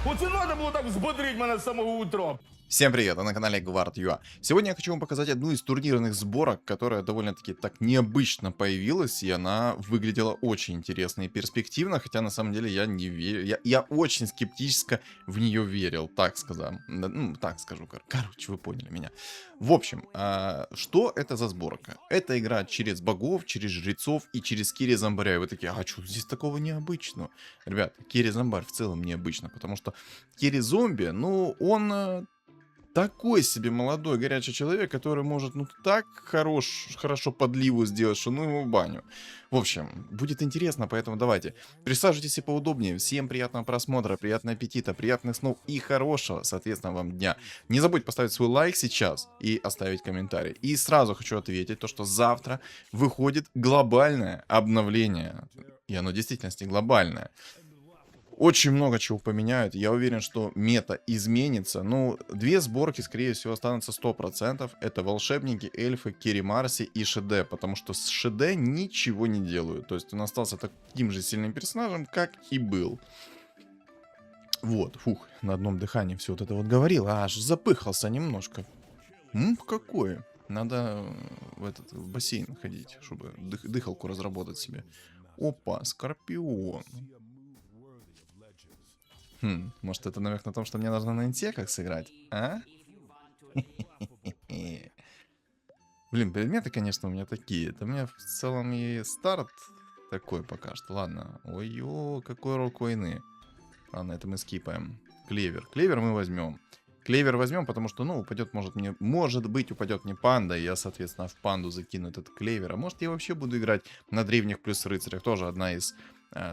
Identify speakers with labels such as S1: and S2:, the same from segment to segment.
S1: Оце надо було так взбодрить мене з самого утра.
S2: Всем привет, вы на канале Guard.ua. Сегодня я хочу вам показать одну из турнирных сборок, которая довольно-таки так необычно появилась, и она выглядела очень интересно и перспективно, хотя на самом деле я не верю, я очень скептически в нее верил, так сказать. Ну, так скажу, короче, вы поняли меня. В общем, что это за сборка? Это игра через богов, через жрецов и через Кири Зомбаря. И вы такие, а что здесь такого необычного? Ребят, Кири Зомбарь в целом необычно, потому что Кири Зомби, ну, он... такой себе молодой горячий человек, который может, ну, так хорошо подливу сделать, что ну его в баню. В общем, будет интересно, поэтому давайте. Присаживайтесь и поудобнее. Всем приятного просмотра, приятного аппетита, приятных снов и хорошего, соответственно, вам дня. Не забудь поставить свой лайк сейчас и оставить комментарий. И сразу хочу ответить, то, что завтра выходит глобальное обновление. И оно в действительности глобальное. Очень много чего поменяют. Я уверен, что мета изменится. Ну, две сборки, скорее всего, останутся 100%. Это волшебники, эльфы, Кири Марси и Шиде. Потому что с Шиде ничего не делают. То есть он остался таким же сильным персонажем, как и был. Вот, фух, на одном дыхании все вот это вот говорил. Аж запыхался немножко. Какой? Надо в бассейн ходить, чтобы дыхалку разработать себе. Опа, Скорпион. Может, это намек на том, что мне нужно на интеках сыграть, а? Блин, предметы, конечно, у меня такие. Это у меня в целом и старт такой пока что. Ладно. Ой-ё, какой рок войны. Ладно, это мы скипаем. Клевер. Клевер мы возьмем. Клевер возьмем, потому что, ну, упадет, может быть, упадет мне панда, и я, соответственно, в панду закину этот клевер. А может, я вообще буду играть на древних плюс рыцарях. Тоже одна из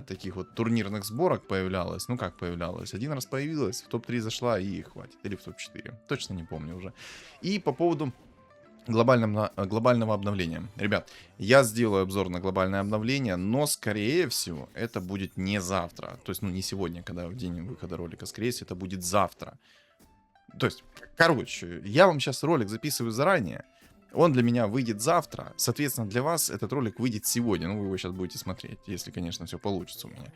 S2: таких вот турнирных сборок появлялась. Ну, как появлялась? Один раз появилась, в топ-3 зашла и хватит. Или в топ-4. Точно не помню уже. И по поводу глобального обновления. Ребят, я сделаю обзор на глобальное обновление, но, скорее всего, это будет не завтра. То есть, ну, не сегодня, когда в день выхода ролика. Скорее всего, это будет завтра. То есть, короче, я вам сейчас ролик записываю заранее. Он для меня выйдет завтра. Соответственно, для вас этот ролик выйдет сегодня. Ну, вы его сейчас будете смотреть, если, конечно, все получится у меня.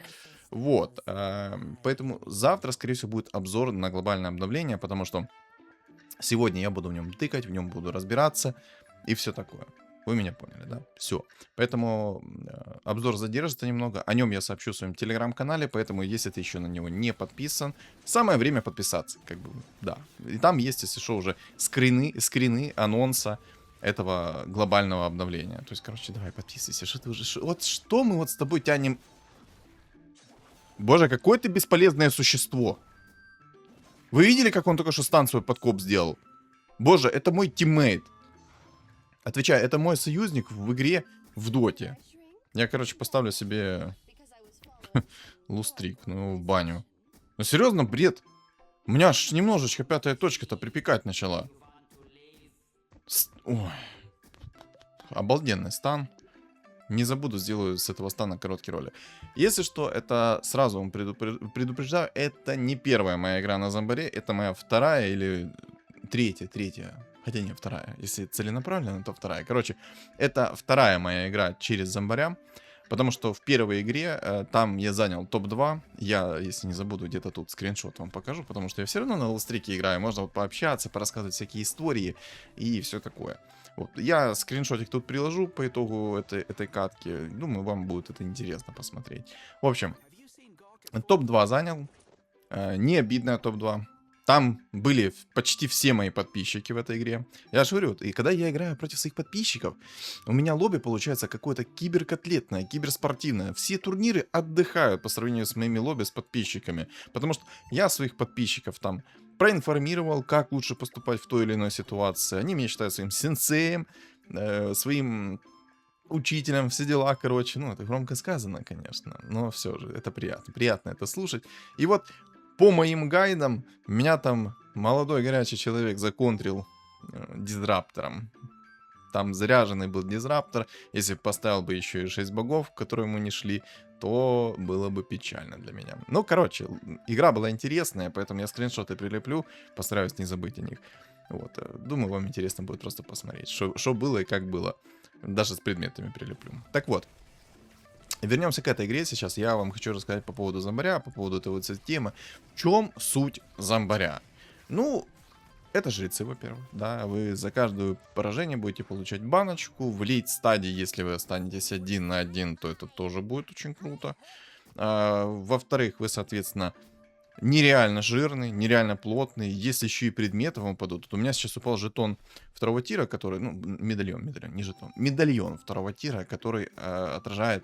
S2: Вот. Поэтому завтра, скорее всего, будет обзор на глобальное обновление, потому что сегодня я буду в нем тыкать, в нем буду разбираться и все такое. Вы меня поняли, да? Все. Поэтому обзор задержится немного. О нем я сообщу в своем телеграм-канале. Поэтому, если ты еще на него не подписан, самое время подписаться. Как бы, да. И там есть, если что, уже скрины анонса этого глобального обновления. То есть, короче, давай подписывайся. Что ты уже... Вот что мы вот с тобой тянем... Боже, какое ты бесполезное существо. Вы видели, как он только что станцию подкоп сделал? Боже, это мой тиммейт. Отвечаю, это мой союзник в игре в доте. Я, короче, поставлю себе лустрик, ну, в баню. Ну, серьезно, бред. У меня аж немножечко пятая точка-то припекать начала. Ой. Обалденный стан. Не забуду, сделаю с этого стана короткий ролик. Если что, это сразу вам предупреждаю, это не первая моя игра на зомбаре, это моя вторая или третья. Хотя не, вторая. Если целенаправленно, то вторая. Короче, это вторая моя игра через зомбаря. Потому что в первой игре там я занял топ-2. Я, если не забуду, где-то тут скриншот вам покажу. Потому что я все равно на лстрике играю. Можно вот пообщаться, порассказывать всякие истории и все такое. Вот. Я скриншотик тут приложу по итогу этой катки. Думаю, вам будет это интересно посмотреть. В общем, топ-2 занял. Не обидное топ-2. Там были почти все мои подписчики в этой игре. Я же говорю, и когда я играю против своих подписчиков, у меня лобби получается какое-то киберкотлетное, киберспортивное. Все турниры отдыхают по сравнению с моими лобби с подписчиками. Потому что я своих подписчиков там проинформировал, как лучше поступать в той или иной ситуации. Они меня считают своим сенсеем, своим учителем, все дела, короче. Ну, это громко сказано, конечно, но все же, это приятно. Приятно это слушать. И вот по моим гайдам, меня там молодой горячий человек законтрил дизраптором. Там заряженный был дизраптор. Если бы поставил бы еще и 6 богов, которые мы не шли, то было бы печально для меня. Ну, короче, игра была интересная, поэтому я скриншоты прилеплю. Постараюсь не забыть о них. Вот. Думаю, вам интересно будет просто посмотреть, что было и как было. Даже с предметами прилеплю. Так вот. Вернемся к этой игре сейчас. Я вам хочу рассказать по поводу зомбаря, по поводу этой вот системы. В чем суть зомбаря? Ну, это жрецы, во-первых, да, вы за каждое поражение будете получать баночку, влить стадии, если вы останетесь 1 на 1, то это тоже будет очень круто. Во-вторых, вы, соответственно, нереально жирный, нереально плотный, если еще и предметы вам падут. Вот у меня сейчас упал жетон второго тира, который, ну, медальон, не жетон, медальон второго тира, который отражает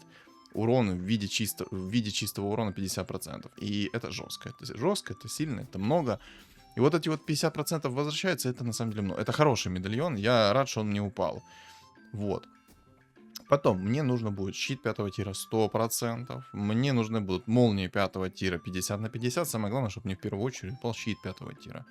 S2: урон в виде чистого урона 50%. И это жестко, это сильно, это много. И вот эти вот 50% возвращаются, это на самом деле много. Это хороший медальон, я рад, что он мне упал. Вот. Потом, мне нужно будет щит 5 тира 100%. Мне нужны будут молнии 5 тира 50 на 50. Самое главное, чтобы мне в первую очередь упал щит 5 тира.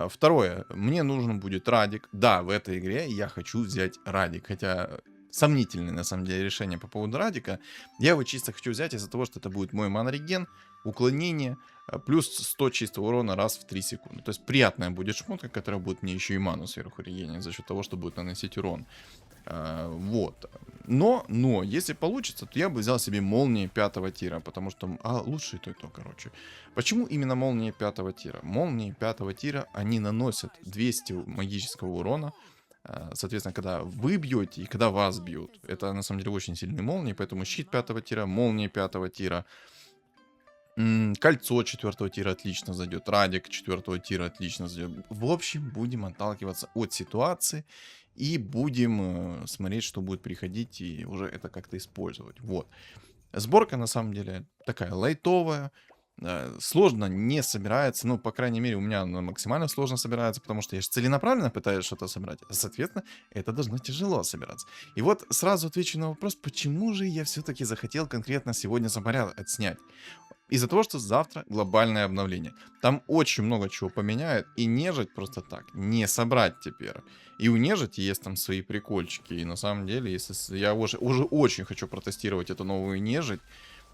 S2: Второе, мне нужен будет радик. Да, в этой игре я хочу взять радик. Хотя сомнительное на самом деле решение по поводу радика. Я его чисто хочу взять из-за того, что это будет мой манреген, уклонение, плюс 100 чистого урона раз в 3 секунды. То есть приятная будет шмотка, которая будет мне еще и ману сверху регенить за счет того, что будет наносить урон. Вот. Но, если получится, то я бы взял себе молнии 5 тира, потому что... лучше то, короче. Почему именно молнии 5 тира? Молнии 5 тира, они наносят 200 магического урона. Соответственно, когда вы бьете и когда вас бьют. Это, на самом деле, очень сильные молнии, поэтому щит 5 тира, молнии 5 тира. Кольцо 4 тира отлично зайдет. Радик 4 тира отлично зайдет. В общем, будем отталкиваться от ситуации. И будем смотреть, что будет приходить. И уже это как-то использовать. Вот. Сборка, на самом деле, такая лайтовая. Сложно не собирается. Ну, по крайней мере, у меня она максимально сложно собирается. Потому что я же целенаправленно пытаюсь что-то собрать. Соответственно, это должно тяжело собираться. И вот сразу отвечу на вопрос, почему же я все-таки захотел конкретно сегодня зомбаря отснять. Из-за того, что завтра глобальное обновление. Там очень много чего поменяют. И нежить просто так не собрать теперь. И у нежити есть там свои прикольчики. И на самом деле, если я уже очень хочу протестировать эту новую нежить.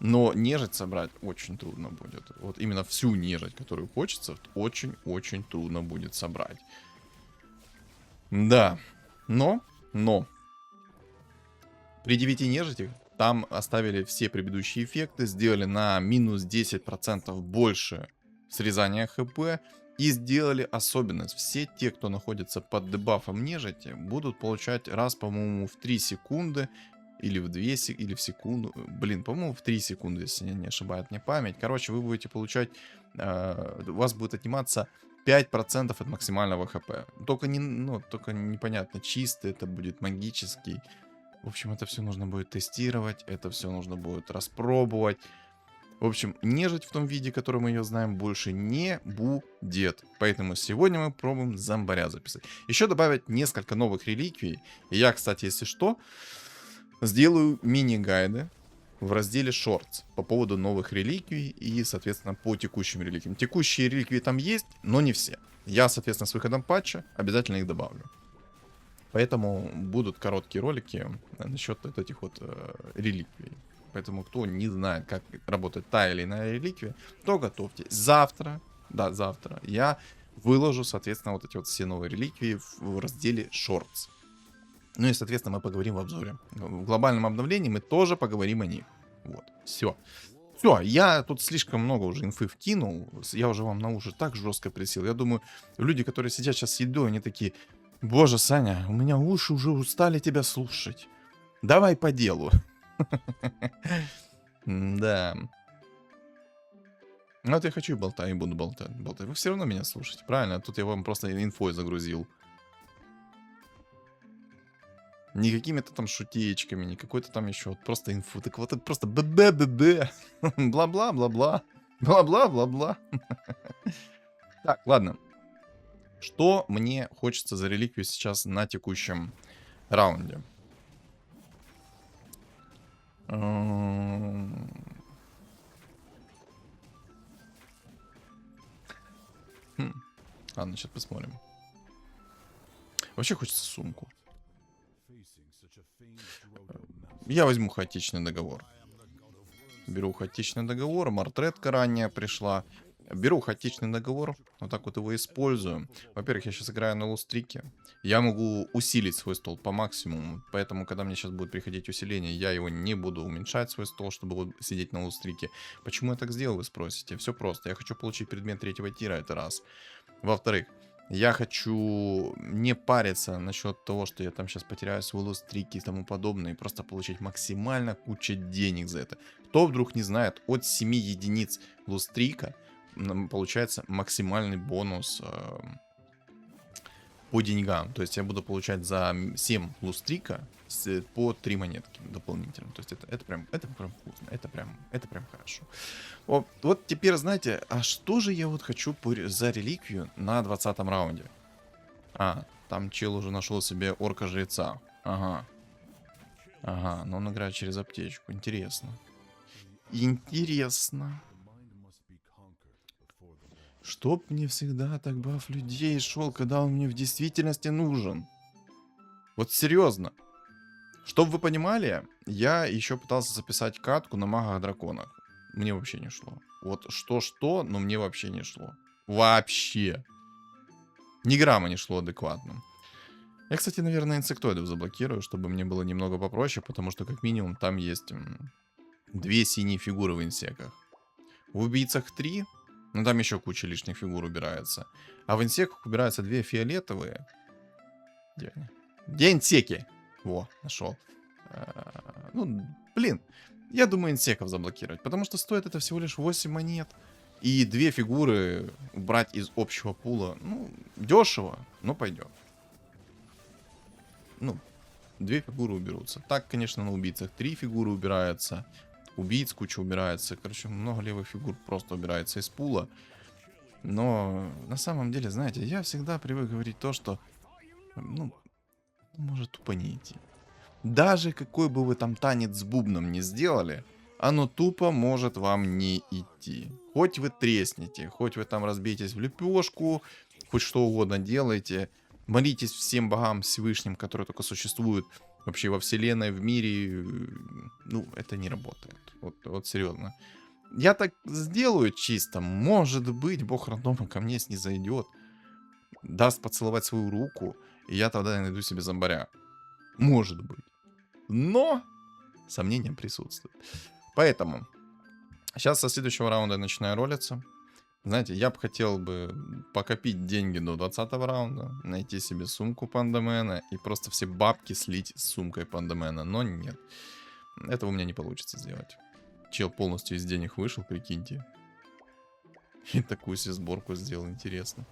S2: Но нежить собрать очень трудно будет. Вот именно всю нежить, которую хочется, очень-очень трудно будет собрать. Да. Но. При 9 нежити там оставили все предыдущие эффекты, сделали на минус 10% больше срезания хп и сделали особенность. Все те, кто находится под дебафом нежити, будут получать раз, по-моему, в 3 секунды или в 2 или в секунду. Блин, по-моему, в 3 секунды, если не ошибает мне память. Короче, вы будете получать, у вас будет отниматься 5% от максимального хп. Только непонятно, чистый это будет, магический. В общем, это все нужно будет тестировать, это все нужно будет распробовать. В общем, нежить в том виде, который мы ее знаем, больше не будет. Поэтому сегодня мы пробуем зомбаря записать. Еще добавить несколько новых реликвий. И я, кстати, если что, сделаю мини-гайды в разделе Shorts по поводу новых реликвий и, соответственно, по текущим реликвиям. Текущие реликвии там есть, но не все. Я, соответственно, с выходом патча обязательно их добавлю. Поэтому будут короткие ролики насчет этих вот реликвий. Поэтому, кто не знает, как работает та или иная реликвия, то готовьте. Завтра я выложу, соответственно, вот эти вот все новые реликвии в разделе Shorts. Ну и, соответственно, мы поговорим в обзоре. В глобальном обновлении мы тоже поговорим о них. Вот, все. Все, я тут слишком много уже инфы вкинул. Я уже вам на уши так жестко присел. Я думаю, люди, которые сидят сейчас с едой, они такие... Боже, Саня, у меня уши уже устали тебя слушать. Давай по делу. Да. Вот я хочу и болтать, и буду болтать. Вы все равно меня слушаете, правильно? Тут я вам просто инфой загрузил. Не какими-то там шутеечками, не какой-то там еще. Просто инфу. Так вот, это просто б-б-б-б. Бла-бла-бла-бла. Бла-бла-бла-бла. Так, ладно. Что мне хочется за реликвию сейчас на текущем раунде? Ладно, сейчас посмотрим. Вообще хочется сумку. Я возьму хаотичный договор. Беру хаотичный договор. Мартретка ранее пришла. Беру хаотичный договор, вот так вот его использую. Во-первых, я сейчас играю на лустрике. Я могу усилить свой стол по максимуму. Поэтому, когда мне сейчас будет приходить усиление, я его не буду уменьшать, свой стол, чтобы вот сидеть на лустрике. Почему я так сделал, вы спросите? Все просто. Я хочу получить предмет 3-го тира, это раз. Во-вторых, я хочу не париться насчет того, что я там сейчас потеряю свой лустрик и тому подобное, и просто получить максимально кучу денег за это. Кто вдруг не знает, от 7 единиц лустрика получается максимальный бонус по деньгам. То есть я буду получать за 7 лустрика по 3 монетки дополнительно. То есть это прям вкусно. Это прям хорошо. Вот теперь, знаете, а что же я вот хочу за реликвию на 20-м раунде? Там чел уже нашел себе орка-жреца. Ага, но он играет через аптечку. Интересно. Чтоб мне всегда так баф людей шел, когда он мне в действительности нужен. Вот серьезно. Чтоб вы понимали, я еще пытался записать катку на магах-драконах. Мне вообще не шло. Вот что-что, но мне вообще не шло. Вообще. Ни грамма не шло адекватно. Я, кстати, наверное, инсектоидов заблокирую, чтобы мне было немного попроще, потому что, как минимум, там есть 2 синие фигуры в инсеках. В убийцах 3, но там еще куча лишних фигур убирается. А в инсеках убираются 2 фиолетовые. Где они? Где инсеки? Во, нашел. Ну, блин. Я думаю, инсеков заблокировать, потому что стоит это всего лишь 8 монет. И 2 фигуры убрать из общего пула. Ну, дешево, но пойдет. Ну, 2 фигуры уберутся. Так, конечно, на убийцах 3 фигуры убирается. Убийц куча убирается. Короче, много левых фигур просто убирается из пула. Но на самом деле, знаете, я всегда привык говорить то, что, ну, может тупо не идти. Даже какой бы вы там танец с бубном не сделали, оно тупо может вам не идти. Хоть вы треснете, хоть вы там разбеетесь в лепешку, хоть что угодно делаете, молитесь всем богам Всевышним, которые только существуют вообще во вселенной, в мире, ну, это не работает. Вот серьезно. Я так сделаю чисто, может быть, бог рандома ко мне снизойдет, даст поцеловать свою руку, и я тогда найду себе зомбаря. Может быть. Но сомнения присутствуют. Поэтому сейчас со следующего раунда я начинаю ролиться. Знаете, я бы хотел бы покопить деньги до 20-го раунда, найти себе сумку Пандамена и просто все бабки слить с сумкой Пандамена. Но нет. Этого у меня не получится сделать. Чел полностью из денег вышел, прикиньте. И такую себе сборку сделал. Интересно.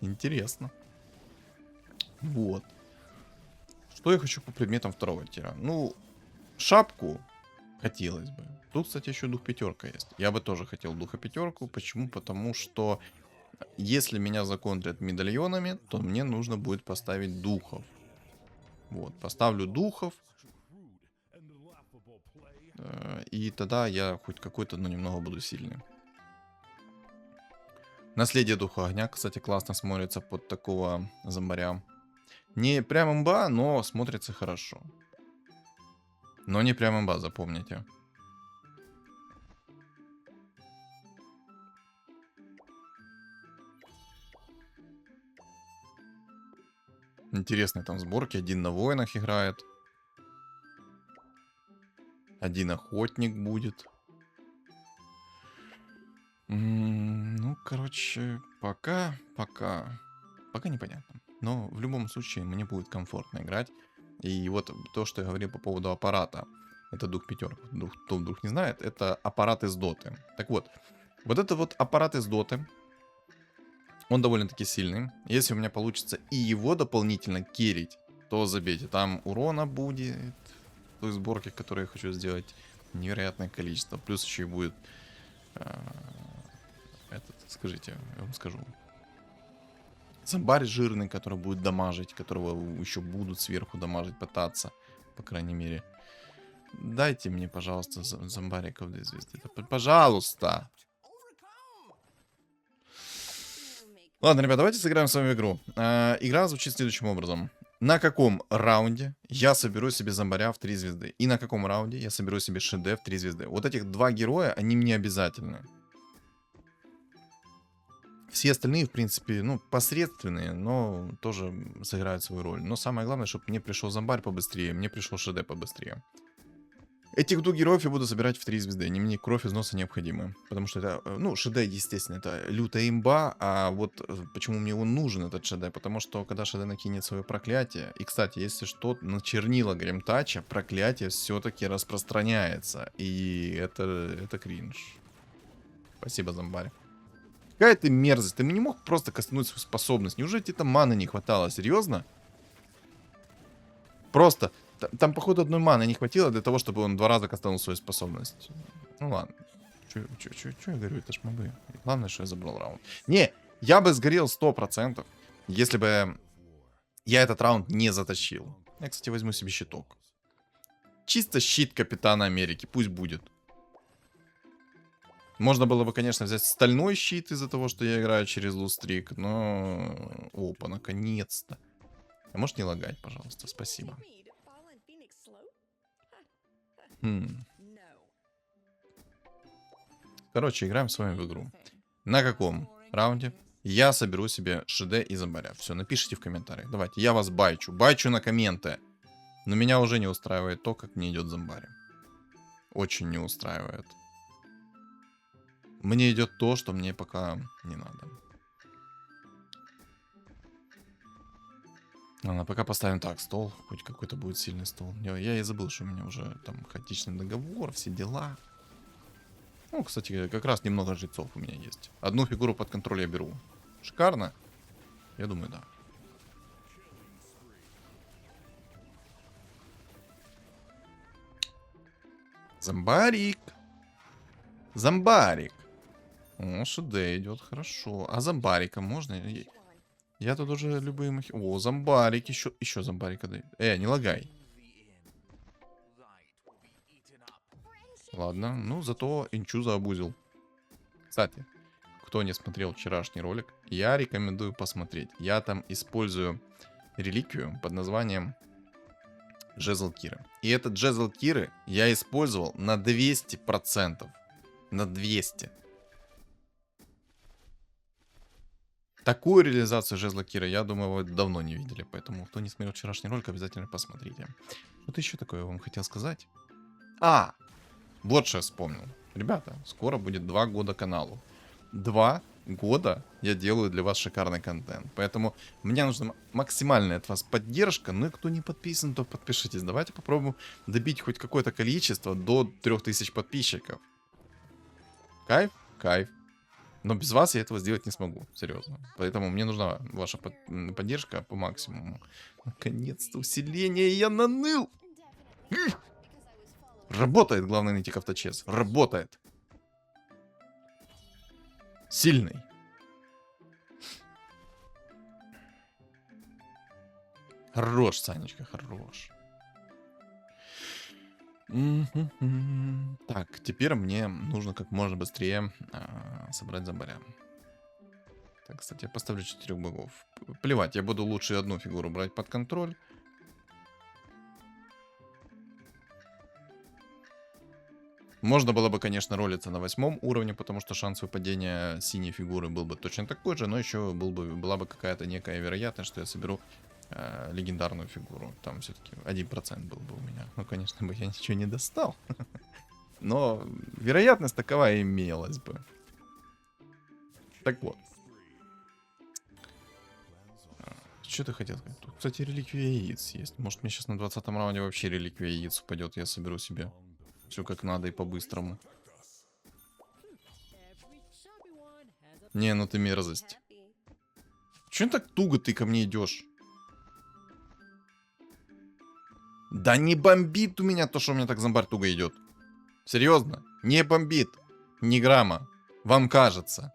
S2: Интересно. Вот. Что я хочу по предметам 2-го тира? Ну, шапку хотелось бы. Тут, кстати, еще дух-5 есть. Я бы тоже хотел духа-5. Почему? Потому что если меня законтрят медальонами, то мне нужно будет поставить духов. Вот, поставлю духов. И тогда я хоть какой-то, но немного буду сильным. Наследие духа огня, кстати, классно смотрится под такого зомбаря. Не прям имба, но смотрится хорошо. Но не прям имба, запомните. Интересные там сборки. Один на воинах играет. Один охотник будет. Ну, короче, пока непонятно. Но в любом случае мне будет комфортно играть. И вот то, что я говорил по поводу аппарата. Это дух-5. Кто вдруг не знает, это аппарат из доты. Так вот, вот это вот аппарат из доты. Он довольно-таки сильный. Если у меня получится и его дополнительно керить, то забейте. Там урона будет. Той сборки, которую я хочу сделать, невероятное количество. Плюс еще и будет... скажите, я вам скажу. Зомбарь жирный, который будет дамажить, которого еще будут сверху дамажить пытаться, по крайней мере. Дайте мне, пожалуйста, зомбариков 2 звезды. Пожалуйста. Ладно, ребят, давайте сыграем с вами в игру. Игра звучит следующим образом. На каком раунде я соберу себе зомбаря в 3 звезды? И на каком раунде я соберу себе ШД в 3 звезды? Вот этих 2 героя, они мне обязательны. Все остальные, в принципе, ну, посредственные, но тоже сыграют свою роль. Но самое главное, чтобы мне пришел зомбарь побыстрее, мне пришел ШД побыстрее. Этих двух героев я буду собирать в 3 звезды. Они мне кровь износа необходимы. Потому что это, ну, ШД, естественно, это лютая имба. А вот почему мне он нужен, этот ШД? Потому что когда ШД накинет свое проклятие... И, кстати, если что, на чернила Гремтача проклятие все-таки распространяется. И это кринж. Спасибо, зомбарь. Какая ты мерзость. Ты не мог просто коснуть свою способность. Неужели тебе там маны не хватало? Серьезно? Просто... Там, походу, одной маны не хватило для того, чтобы он 2 раза кастанул свою способность. Ну ладно. Чё я говорю, это ж мобы. Главное, что я забрал раунд. Не, я бы сгорел 100%, если бы я этот раунд не затащил. Я, кстати, возьму себе щиток. Чисто щит Капитана Америки, пусть будет. Можно было бы, конечно, взять стальной щит из-за того, что я играю через лустрик, но... Опа, наконец-то. А можешь не лагать, пожалуйста, спасибо. Короче, играем с вами в игру. На каком раунде я соберу себе ШД и зомбаря? Все, напишите в комментариях. Давайте, я вас байчу. Байчу на комменты. Но меня уже не устраивает то, как мне идет зомбарь. Очень не устраивает. Мне идет то, что мне пока не надо. Ладно, пока поставим так, стол. Хоть какой-то будет сильный стол. Я и забыл, что у меня уже там хаотичный договор, все дела. Ну, кстати, как раз немного жрецов у меня есть. Одну фигуру под контроль я беру. Шикарно? Я думаю, да. Зомбарик. Зомбарик. О, ШД идет хорошо. А зомбарика можно? Я тут уже любые махи... О, зомбарик. Еще зомбарика дают. Не лагай. Ладно, ну зато Инчу заобузил. Кстати, кто не смотрел вчерашний ролик, я рекомендую посмотреть. Я там использую реликвию под названием Жезл Киры. И этот Жезл Киры я использовал на 200%. На 200%. Такую реализацию Жезла Кира, я думаю, вы давно не видели. Поэтому, кто не смотрел вчерашний ролик, обязательно посмотрите. Что-то еще такое я вам хотел сказать. Вот что я вспомнил. Ребята, скоро будет 2 года каналу. 2 года я делаю для вас шикарный контент. Поэтому мне нужна максимальная от вас поддержка. Ну и кто не подписан, то подпишитесь. Давайте попробуем добить хоть какое-то количество до 3000 подписчиков. Кайф? Кайф. Но без вас я этого сделать не смогу, серьезно. Поэтому мне нужна ваша поддержка по максимуму. Наконец-то усиление, я наныл! Работает главный нытик авточес. Работает. Сильный. Хорош, Санечка, хорош. Так, теперь мне нужно как можно быстрее собрать зомбаря. Так, кстати, я поставлю 4 богов. Плевать, я буду лучше одну фигуру брать под контроль. Можно было бы, конечно, ролиться на 8 уровне, потому что шанс выпадения синей фигуры был бы точно такой же, но еще была бы какая-то некая вероятность, что я соберу легендарную фигуру. Там все-таки 1% был бы у меня. Ну, конечно бы я ничего не достал. Но вероятность такова имелась бы. Так вот. Что ты хотел сказать? Тут, кстати, реликвия яиц есть. Может, мне сейчас на 20-м раунде вообще реликвия яиц упадет, я соберу себе все как надо и по-быстрому. Не, ну ты мерзость. Чего так туго ты ко мне идешь? Да не бомбит у меня то, что у меня так зомбарь туго идет. Серьезно? Не бомбит. Ни грамма. Вам кажется.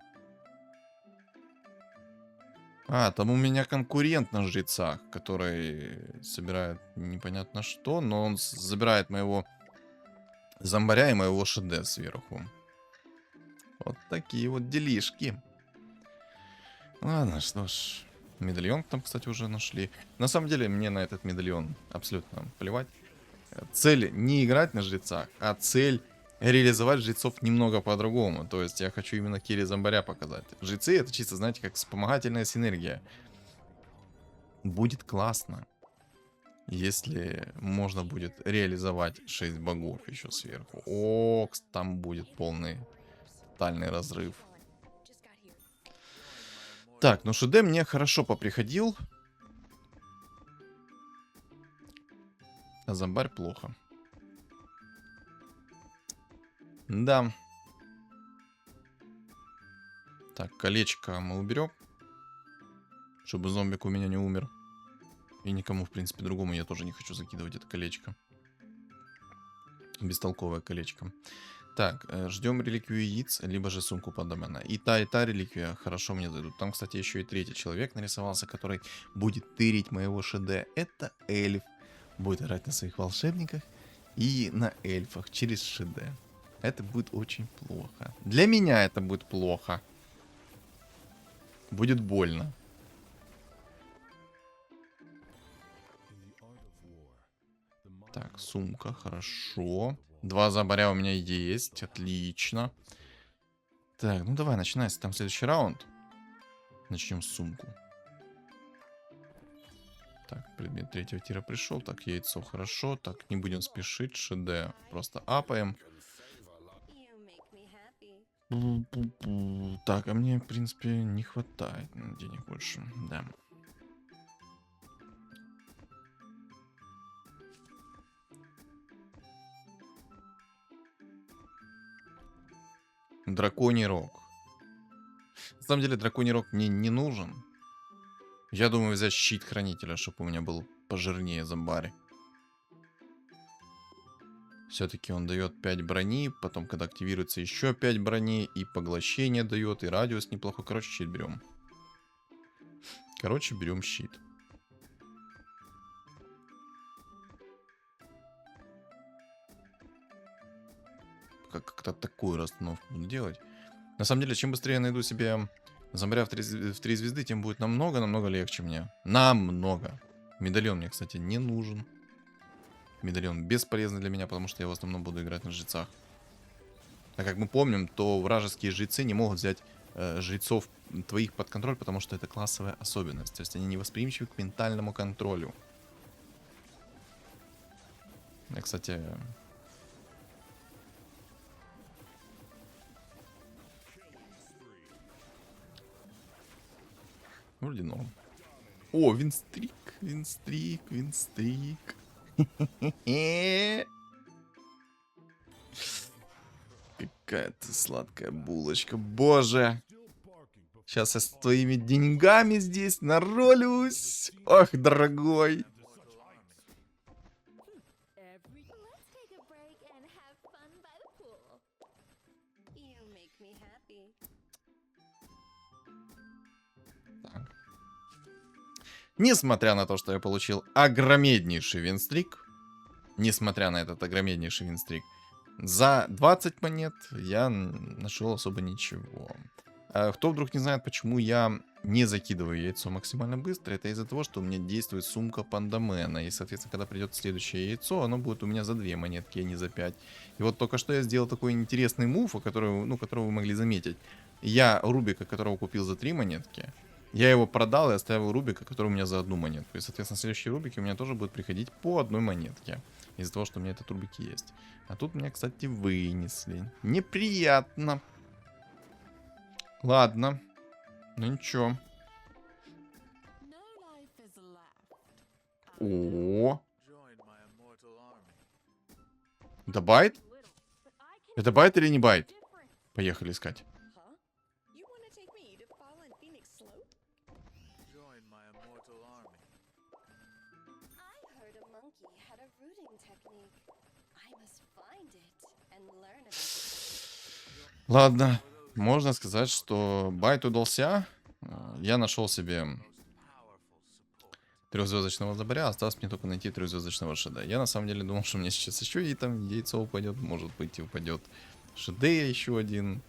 S2: Там у меня конкурент на жрецах, который собирает непонятно что, но он забирает моего зомбаря и моего ШД сверху. Вот такие вот делишки. Ладно, что ж. Медальон там, кстати, уже нашли. На самом деле, мне на этот медальон абсолютно плевать. Цель не играть на жрецах, а цель реализовать жрецов немного по-другому. То есть я хочу именно керри зомбаря показать. Жрецы это чисто, знаете, как вспомогательная синергия. Будет классно, если можно будет реализовать 6 богов еще сверху. О, там будет полный тотальный разрыв. Так, ну ШД мне хорошо поприходил. А зомбарь плохо. Да. Так, колечко мы уберем. Чтобы зомбик у меня не умер. И никому, в принципе, другому я тоже не хочу закидывать это колечко. Бестолковое колечко. Так, ждем реликвию яиц, либо же сумку пандамена. И та реликвия хорошо мне зайдут. Там, кстати, еще и третий человек нарисовался, который будет тырить моего ШД. Это эльф. Будет играть на своих волшебниках и на эльфах через ШД. Это будет очень плохо. Для меня это будет плохо. Будет больно. Так, сумка, хорошо. 2 зомбаря у меня есть, отлично. Так, ну давай, начинается там следующий раунд. Начнем с сумку. Так, предмет третьего тира пришел. Так, яйцо хорошо. Так, не будем спешить. ШД просто апаем. Так, а мне, в принципе, не хватает денег больше. Да. Драконий рог. На самом деле, драконий рог мне не нужен. Я думаю взять щит хранителя, чтобы у меня был пожирнее зомбарь. Все-таки он дает 5 брони, потом, когда активируется, еще 5 брони, и поглощение дает, и радиус неплохой. Короче, щит берем. Короче, берем щит. Как-то такую расстановку буду делать. На самом деле, чем быстрее я найду себе зомбаря в 3 звезды, тем будет намного легче мне. Намного. Медальон мне, кстати, не нужен. Медальон бесполезный для меня, потому что я в основном буду играть на жрецах. А как мы помним, то вражеские жрецы не могут взять жрецов твоих под контроль, потому что это классовая особенность. То есть они не восприимчивы к ментальному контролю. Я, кстати... Вроде норм. О, винстрик, винстрик, винстрик. Какая ты сладкая булочка, боже. Сейчас я с твоими деньгами здесь наролюсь. Ох, дорогой. Так. Несмотря на то, что я получил огромнейший винстрик, несмотря на этот огромнейший винстрик, за 20 монет я нашел особо ничего. А кто вдруг не знает, почему я не закидываю яйцо максимально быстро, это из-за того, что у меня действует сумка пандамена. И, соответственно, когда придет следующее яйцо, оно будет у меня за 2 монетки, а не за 5. И вот только что я сделал такой интересный мув, которого вы могли заметить. Я Рубика, которого купил за 3 монетки, я его продал и оставил Рубика, который у меня за 1 монетку. И, соответственно, следующие Рубики у меня тоже будут приходить по 1 монетке. Из-за того, что у меня этот Рубик есть. А тут меня, кстати, вынесли. Неприятно. Ладно. Ну ничего. О. Это байт? Это байт или не байт? Поехали искать. Ладно. Можно сказать, что байт удался. Я нашел себе 3-звездочного зомбаря, осталось мне только найти 3-звездочного ШД. Я на самом деле думал, что мне сейчас еще и там яйцо упадет, может быть и упадет ШД еще один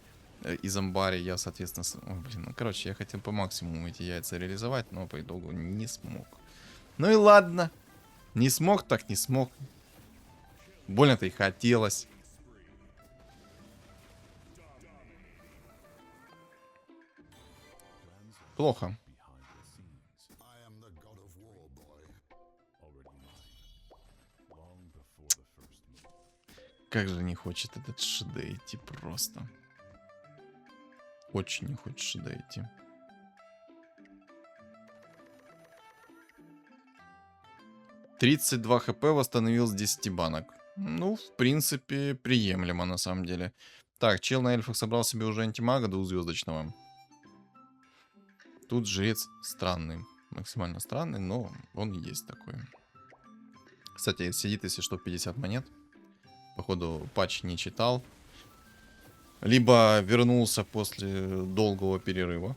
S2: и зомбарь. Я, соответственно... Ой, блин, ну короче, я хотел по максимуму эти яйца реализовать, но по итогу не смог. Ну и ладно. Не смог, так не смог. Больно-то и хотелось. Неплохо. Как же не хочет этот ШД идти просто. Очень не хочет ШД идти. $32 хп восстановил с 10 банок. Ну, в принципе, приемлемо на самом деле. Так, чел на эльфах собрал себе уже антимага двухзвездочного. Тут жрец странный. Максимально странный, но он есть такой. Кстати, сидит, если что, 50 монет. Походу, патч не читал. Либо вернулся после долгого перерыва.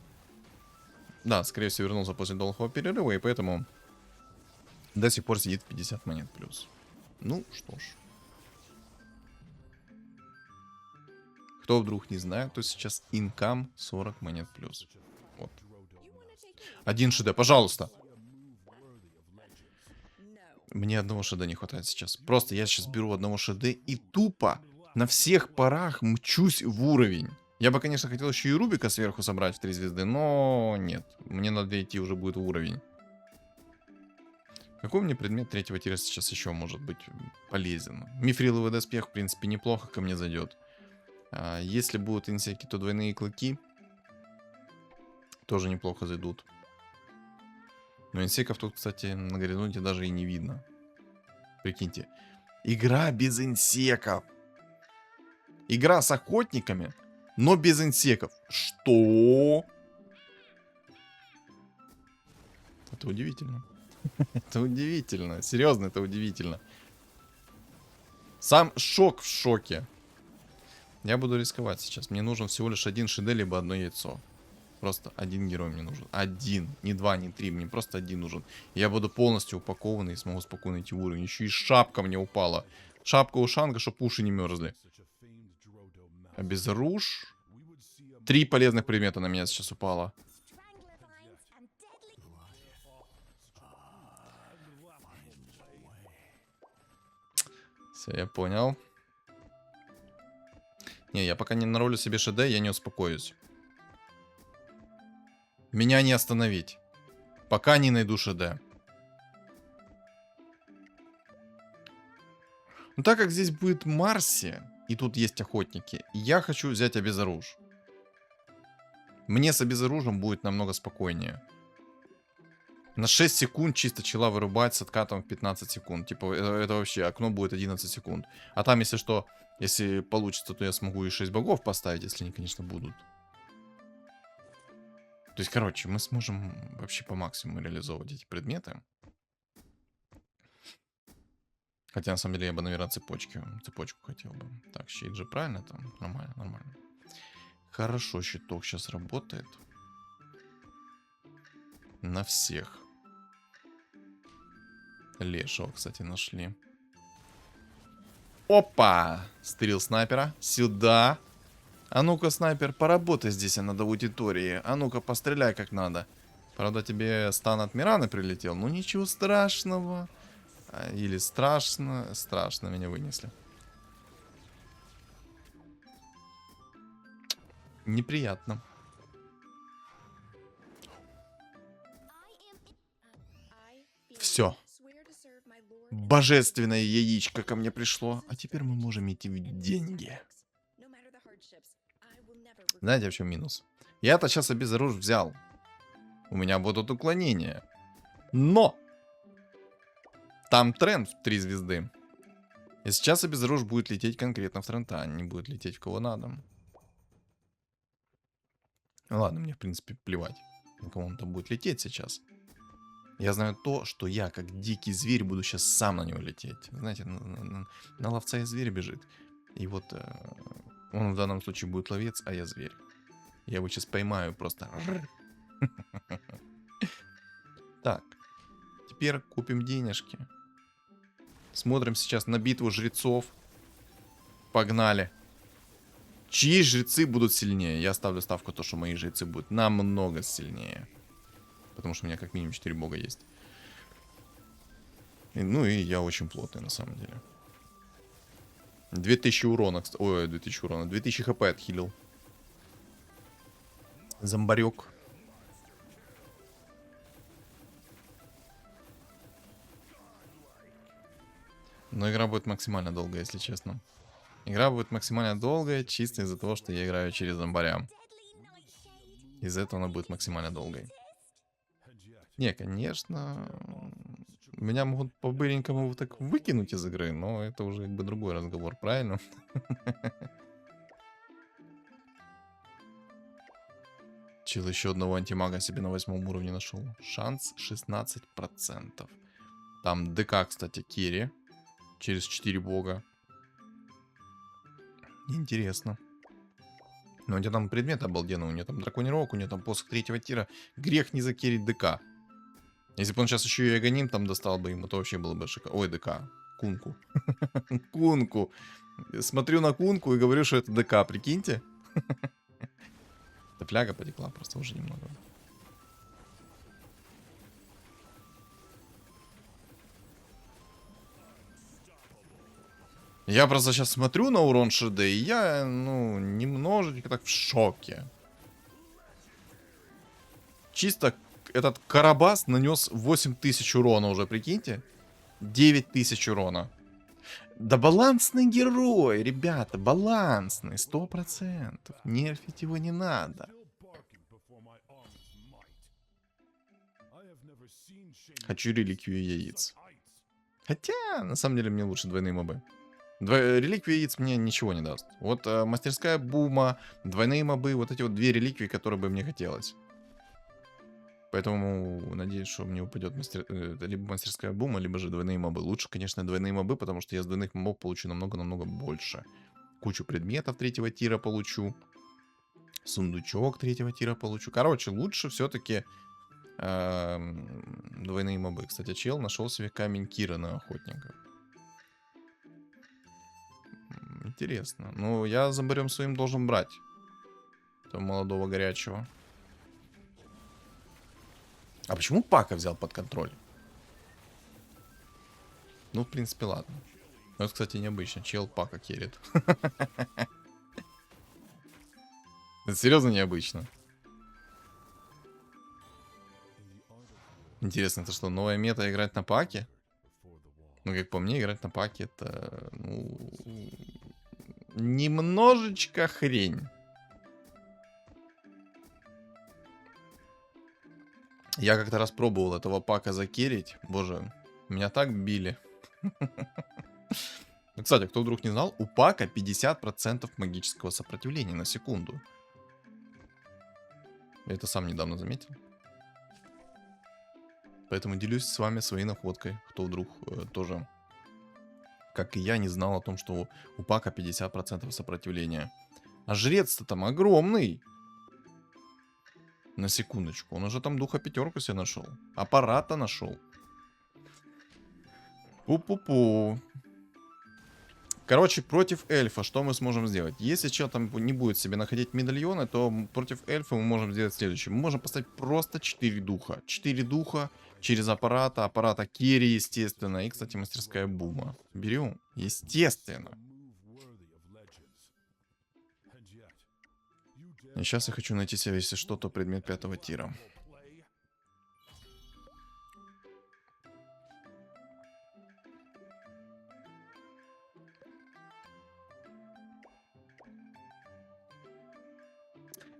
S2: Да, скорее всего, вернулся после долгого перерыва, и поэтому до сих пор сидит 50 монет плюс. Ну, что ж. Кто вдруг не знает, то сейчас инкам 40 монет плюс. Вот. Один ШД, пожалуйста. Мне одного ШД не хватает сейчас. Просто я сейчас беру одного ШД и тупо на всех парах мчусь в уровень. Я бы, конечно, хотел еще и Рубика сверху собрать в 3 звезды, но нет. Мне надо идти уже будет в уровень. Какой мне предмет третьего тира сейчас еще может быть полезен? Мифриловый доспех, в принципе, неплохо ко мне зайдет. Если будут инсеки, то двойные клыки тоже неплохо зайдут. Но инсеков тут, кстати, на горизонте даже и не видно. Прикиньте. Игра без инсеков. Игра с охотниками, но без инсеков. Что? Это удивительно. Это удивительно. Серьезно, это удивительно. Сам шок в шоке. Я буду рисковать сейчас. Мне нужен всего лишь один ШД, либо одно яйцо. Просто один герой мне нужен. Один. Не два, не три. Мне просто один нужен. Я буду полностью упакованный и смогу спокойно идти в уровень. Еще и шапка мне упала. Шапка ушанга, чтоб уши не мерзли. Обезруж. 3 полезных предмета на меня сейчас упало. Все, я понял. Не, я пока не наролю себе ШД, я не успокоюсь. Меня не остановить. Пока не найду ШД. Но так как здесь будет Марси, и тут есть охотники, я хочу взять обезоруж. Мне с обезоружием будет намного спокойнее. На 6 секунд чисто чела вырубать с откатом в 15 секунд. Типа, это вообще окно будет 11 секунд. А там, если что, если получится, то я смогу и 6 богов поставить, если они, конечно, будут. То есть, короче, мы сможем вообще по максимуму реализовывать эти предметы. Хотя, на самом деле, я бы, наверное, цепочку хотел бы. Так, щит же правильно там? Нормально, нормально. Хорошо, щиток сейчас работает. На всех. Лешего, кстати, нашли. Опа! Стрел снайпера. Сюда. А ну-ка, снайпер, поработай здесь над аудиторией. А ну-ка, постреляй как надо. Правда, тебе стан от Мираны прилетел. Ну, ничего страшного. Или страшно. Страшно меня вынесли. Неприятно. Все. Божественное яичко ко мне пришло. А теперь мы можем идти в деньги. Знаете, в чем минус? Я-то сейчас обезоружь взял. У меня будут уклонения. Но! Там тренд в 3 звезды. И сейчас обезоружь будет лететь конкретно в трента, а не будет лететь в кого надо. Ладно, мне в принципе плевать, на кого он там будет лететь сейчас. Я знаю то, что я, как дикий зверь, буду сейчас сам на него лететь. Знаете, на ловца и зверь бежит. И вот он в данном случае будет ловец, а я зверь. Я его сейчас поймаю просто. Так. Теперь купим денежки. Смотрим сейчас на битву жрецов. Погнали. Чьи жрецы будут сильнее? Я ставлю ставку то, что мои жрецы будут намного сильнее. Потому что у меня как минимум 4 бога есть. Ну и я очень плотный на самом деле. 2000 урона. Ой, 2000 урона. 2000 хп отхилил. Зомбарек. Но игра будет максимально долгая, если честно. Игра будет максимально долгая, чисто из-за того, что я играю через зомбаря. Из-за этого она будет максимально долгой. Не, конечно, меня могут по-быренькому так выкинуть из игры, но это уже как бы другой разговор, правильно? Чил еще одного антимага себе на 8 уровне нашел. Шанс 16%. Там ДК, кстати, Кири. Через 4 бога. Интересно. Но у тебя там предмет обалденный. У нее там драконировок, у нее там посох 3-го тира. Грех не закерить ДК. Если бы он сейчас еще и Аганим там достал бы ему, то вообще было бы шикарно. Ой, ДК. Кунку. Кунку. Смотрю на Кунку и говорю, что это ДК, прикиньте. Да фляга потекла просто уже немного. Я просто сейчас смотрю на урон ШД, и я, ну, немножечко так в шоке. Чисто этот Карабас нанес 8000 урона уже, прикиньте. 9000 урона. Да балансный герой, ребята, балансный, 100%. Нерфить его не надо. Хочу реликвию яиц. Хотя, на самом деле, мне лучше двойные мобы. Реликвия яиц мне ничего не даст. Вот мастерская бума, двойные мобы, вот эти вот две реликвии, которые бы мне хотелось. Поэтому надеюсь, что мне упадет либо мастерская бума, либо же двойные мобы. Лучше, конечно, двойные мобы, потому что я с двойных мобов получу намного-намного больше. Кучу предметов 3-го тира получу. Сундучок 3-го тира получу. Короче, лучше все-таки двойные мобы. Кстати, чел нашел себе камень Кира на охотника. Интересно. Ну, я зомбарем своим должен брать. Этого молодого горячего. А почему Пака взял под контроль? Ну, в принципе, ладно. Ну, это, кстати, необычно. Чел Пака керит. Это серьезно необычно. Интересно, это что, новая мета играть на Паке? Ну, как по мне, играть на Паке это, ну, немножечко хрень. Я как-то раз пробовал этого Пака закерить. Боже, меня так били. Ну, кстати, кто вдруг не знал, у Пака 50% магического сопротивления на секунду. Я это сам недавно заметил. Поэтому делюсь с вами своей находкой, кто вдруг тоже, как и я, не знал о том, что у Пака 50% сопротивления. А жрец-то там огромный. На секундочку. Он уже там духа пятерку себе нашел. Аппарата нашел. Пу-пу-пу. Короче, против эльфа что мы сможем сделать? Если чел там не будет себе находить медальоны, то против эльфа мы можем сделать следующее. Мы можем поставить просто 4 духа. 4 духа через аппарата Керри, естественно. И, кстати, мастерская бума. Берем. Естественно. И сейчас я хочу найти себе, если что, то предмет 5-го тира.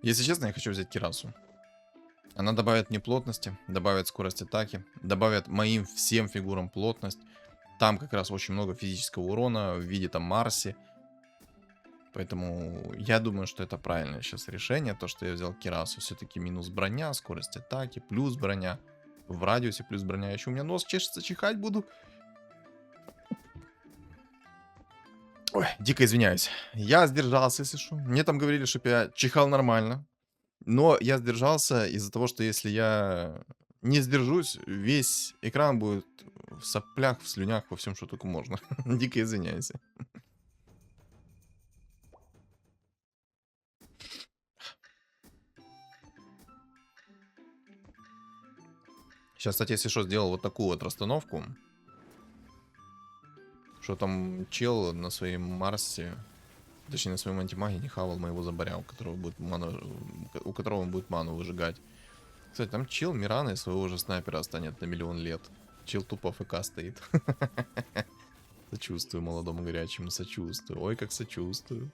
S2: Если честно, я хочу взять Кирасу. Она добавит мне плотности, добавит скорость атаки, добавит моим всем фигурам плотность. Там как раз очень много физического урона в виде там Марси. Поэтому я думаю, что это правильное сейчас решение. То, что я взял Кирасу. Все-таки минус броня, скорость атаки, плюс броня. В радиусе плюс броня. Еще у меня нос чешется, чихать буду. Ой, дико извиняюсь. Я сдержался, если что. Мне там говорили, чтобы я чихал нормально. Но я сдержался из-за того, что если я не сдержусь, весь экран будет в соплях, в слюнях, во всем, что только можно. Дико извиняюсь. Сейчас, кстати, если что, сделал вот такую вот расстановку. Что там чел на своем Марсе, точнее на своем антимаге не хавал моего зомбаря, у которого он будет ману выжигать. Кстати, там чел Мирана и своего же снайпера станет на 1 000 000 лет. Чел тупо АФК стоит. Сочувствую молодому горячему, сочувствую. Ой, как сочувствую.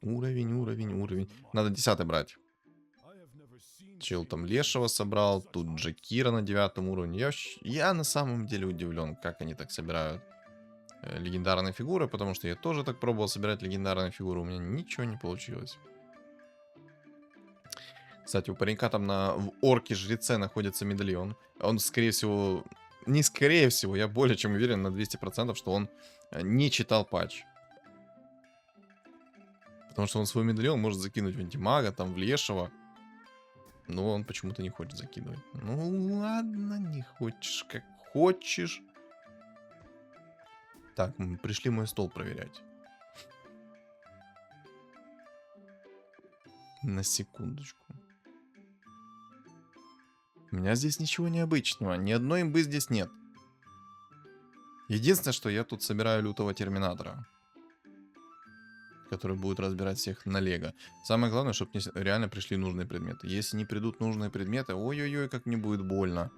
S2: Уровень, уровень, уровень. Надо 10 брать. Чел там лешего собрал, тут Джакира на 9 уровне. Я на самом деле удивлен, как они так собирают легендарные фигуры, потому что я тоже так пробовал собирать легендарные фигуры, у меня ничего не получилось. Кстати, у паренька там в орке-жреце находится медальон. Он, скорее всего, не скорее всего, я более чем уверен на 200%, что он не читал патч. Потому что он свой медальон может закинуть в антимага, там в лешего. Но он почему-то не хочет закидывать. Ну ладно, не хочешь, как хочешь. Так, мы пришли мой стол проверять. На секундочку. У меня здесь ничего необычного. Ни одной имбы здесь нет. Единственное, что я тут собираю лютого терминатора, который будет разбирать всех на лего. Самое главное, чтобы мне реально пришли нужные предметы. Если не придут нужные предметы, ой-ой-ой, как мне будет больно.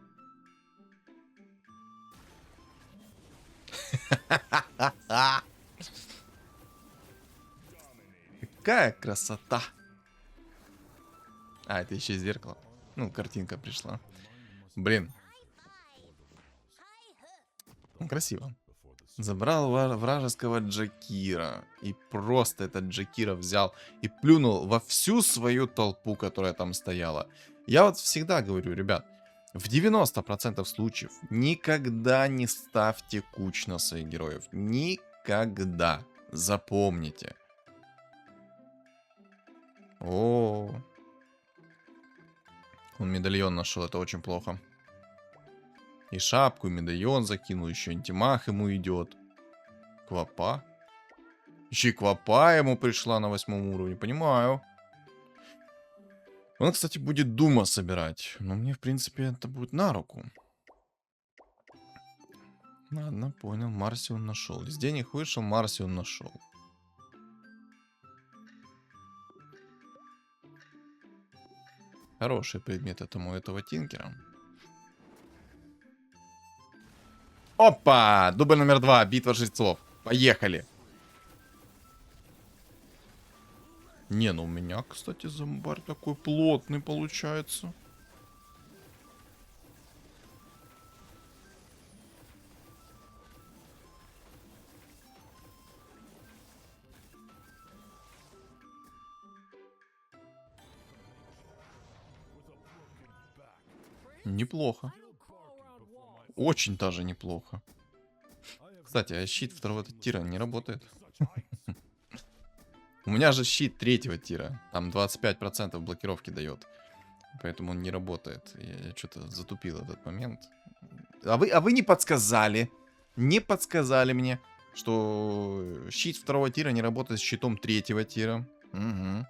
S2: Какая красота! А, это еще и зеркало. Ну, картинка пришла. Блин. Красиво. Забрал вражеского Джакира. И просто этот Джакира взял и плюнул во всю свою толпу, которая там стояла. Я вот всегда говорю, ребят, в 90% случаев никогда не ставьте куч на своих героев. Никогда. Запомните. О, он медальон нашел, это очень плохо. И шапку, и медальон закинул, еще антимах ему идет. Квапа. Еще и квапа ему пришла на 8 уровне, понимаю. Он, кстати, будет дума собирать. Но мне, в принципе, это будет на руку. Ладно, понял. Марсион нашел. Из денег вышел, Марсион нашел. Хороший предмет этому этого тинкера. Опа! Дубль номер 2. Битва жрецов. Поехали. Не, ну у меня, кстати, зомбарь такой плотный получается. Неплохо. Очень даже неплохо. Кстати, а щит второго тира не работает. У меня же щит 3-го тира. Там 25% блокировки дает. Поэтому он не работает. Я что-то затупил этот момент. А вы не подсказали. Не подсказали мне, что щит 2-го тира не работает с щитом 3-го тира. Угу.